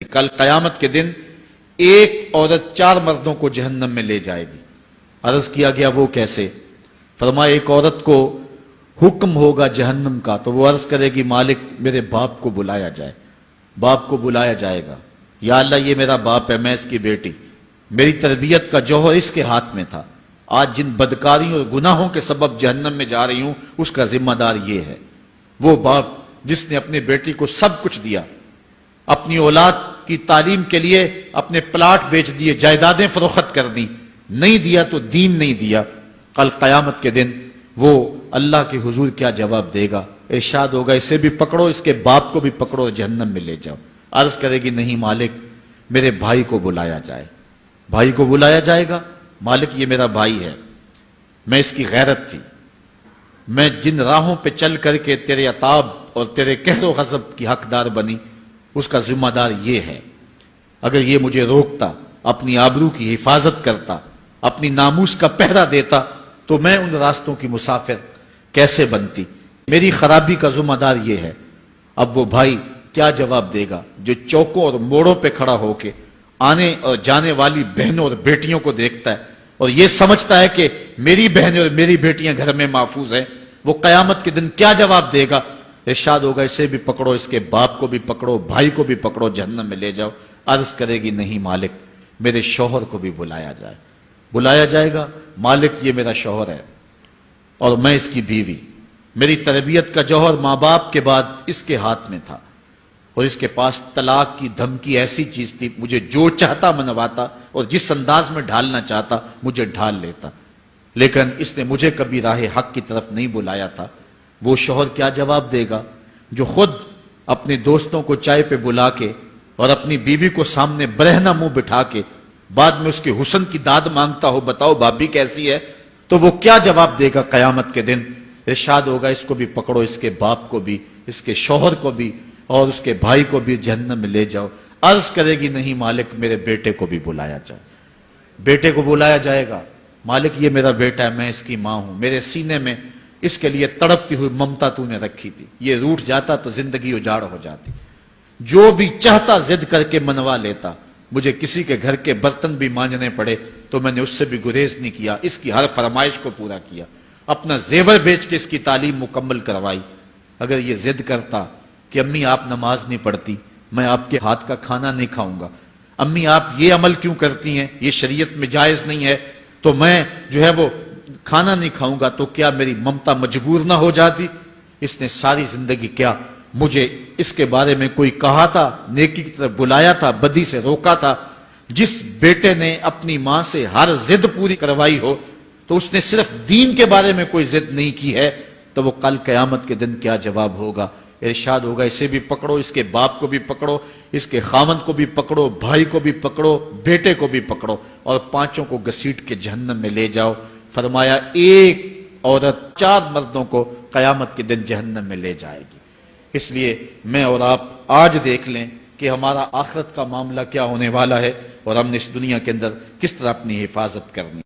کل قیامت کے دن ایک عورت 4 مردوں کو جہنم میں لے جائے گی۔ عرض کیا گیا وہ کیسے؟ فرمایا ایک عورت کو حکم ہوگا جہنم کا تو وہ عرض کرے گی مالک میرے باپ کو بلایا جائے۔ باپ کو بلایا جائے گا، یا اللہ یہ میرا باپ ہے، میں اس کی بیٹی، میری تربیت کا جوہر اس کے ہاتھ میں تھا، آج جن بدکاریوں اور گناہوں کے سبب جہنم میں جا رہی ہوں اس کا ذمہ دار یہ ہے۔ وہ باپ جس نے اپنے بیٹی کو سب کچھ دیا، اپنی اولاد کی تعلیم کے لیے اپنے پلاٹ بیچ دیے، جائیدادیں فروخت کر دی، نہیں دیا تو دین نہیں دیا، کل قیامت کے دن وہ اللہ کے حضور کیا جواب دے گا؟ ارشاد ہوگا اسے بھی پکڑو، اس کے باپ کو بھی پکڑو، جہنم میں لے جاؤ۔ عرض کرے گی نہیں مالک میرے بھائی کو بلایا جائے۔ بھائی کو بلایا جائے گا، مالک یہ میرا بھائی ہے، میں اس کی غیرت تھی، میں جن راہوں پہ چل کر کے تیرے عتاب اور تیرے قہر و غضب کی حقدار بنی اس کا ذمہ دار یہ ہے، اگر یہ مجھے روکتا، اپنی آبرو کی حفاظت کرتا، اپنی ناموس کا پہرا دیتا تو میں ان راستوں کی مسافر کیسے بنتی؟ میری خرابی کا ذمہ دار یہ ہے۔ اب وہ بھائی کیا جواب دے گا جو چوکوں اور موڑوں پہ کھڑا ہو کے آنے اور جانے والی بہنوں اور بیٹیوں کو دیکھتا ہے اور یہ سمجھتا ہے کہ میری بہنیں اور میری بیٹیاں گھر میں محفوظ ہیں؟ وہ قیامت کے دن کیا جواب دے گا؟ ارشاد ہوگا اسے بھی پکڑو، اس کے باپ کو بھی پکڑو، بھائی کو بھی پکڑو، جہنم میں لے جاؤ۔ عرض کرے گی نہیں مالک میرے شوہر کو بھی بلایا جائے۔ بلایا جائے گا، مالک یہ میرا شوہر ہے اور میں اس کی بیوی، میری تربیت کا جوہر ماں باپ کے بعد اس کے ہاتھ میں تھا اور اس کے پاس طلاق کی دھمکی ایسی چیز تھی، مجھے جو چاہتا منواتا اور جس انداز میں ڈھالنا چاہتا مجھے ڈھال لیتا، لیکن اس نے مجھے کبھی راہ حق کی طرف نہیں بلایا تھا۔ وہ شوہر کیا جواب دے گا جو خود اپنے دوستوں کو چائے پہ بلا کے اور اپنی بیوی کو سامنے برہنہ منہ بٹھا کے بعد میں اس کے حسن کی داد مانگتا ہو، بتاؤ بھابی کیسی ہے؟ تو وہ کیا جواب دے گا قیامت کے دن؟ ارشاد ہوگا اس کو بھی پکڑو، اس کے باپ کو بھی، اس کے شوہر کو بھی اور اس کے بھائی کو بھی جہنم میں لے جاؤ۔ عرض کرے گی نہیں مالک میرے بیٹے کو بھی بلایا جائے۔ بیٹے کو بلایا جائے گا، مالک یہ میرا بیٹا ہے، میں اس کی ماں ہوں، میرے سینے میں اس کے لیے تڑپتی ہوئی ممتا تو نے رکھی تھی، یہ روٹھ جاتا تو زندگی اجاڑ ہو جاتی، جو بھی چاہتا ضد کر کے منوا لیتا، مجھے کسی کے گھر کے برتن بھی مانجنے پڑے تو میں نے اس سے بھی گریز نہیں کیا، اس کی ہر فرمائش کو پورا کیا، اپنا زیور بیچ کے اس کی تعلیم مکمل کروائی۔ اگر یہ ضد کرتا کہ امی آپ نماز نہیں پڑھتی، میں آپ کے ہاتھ کا کھانا نہیں کھاؤں گا، امی آپ یہ عمل کیوں کرتی ہیں، یہ شریعت میں جائز نہیں ہے، تو میں جو ہے وہ کھانا نہیں کھاؤں گا، تو کیا میری ممتا مجبور نہ ہو جاتی؟ اس نے ساری زندگی کیا مجھے اس کے بارے میں کوئی کہا تھا، نیکی کی طرف بلایا تھا، بدی سے روکا تھا؟ جس بیٹے نے اپنی ماں سے ہر ضد پوری کروائی ہو تو اس نے صرف دین کے بارے میں کوئی ضد نہیں کی ہے، تو وہ کل قیامت کے دن کیا جواب ہوگا؟ ارشاد ہوگا اسے بھی پکڑو، اس کے باپ کو بھی پکڑو، اس کے خاوند کو بھی پکڑو، بھائی کو بھی پکڑو، بیٹے کو بھی پکڑو اور 5 کو گھسیٹ کے جہنم میں لے جاؤ۔ فرمایا ایک عورت 4 مردوں کو قیامت کے دن جہنم میں لے جائے گی۔ اس لیے میں اور آپ آج دیکھ لیں کہ ہمارا آخرت کا معاملہ کیا ہونے والا ہے اور ہم نے اس دنیا کے اندر کس طرح اپنی حفاظت کرنی۔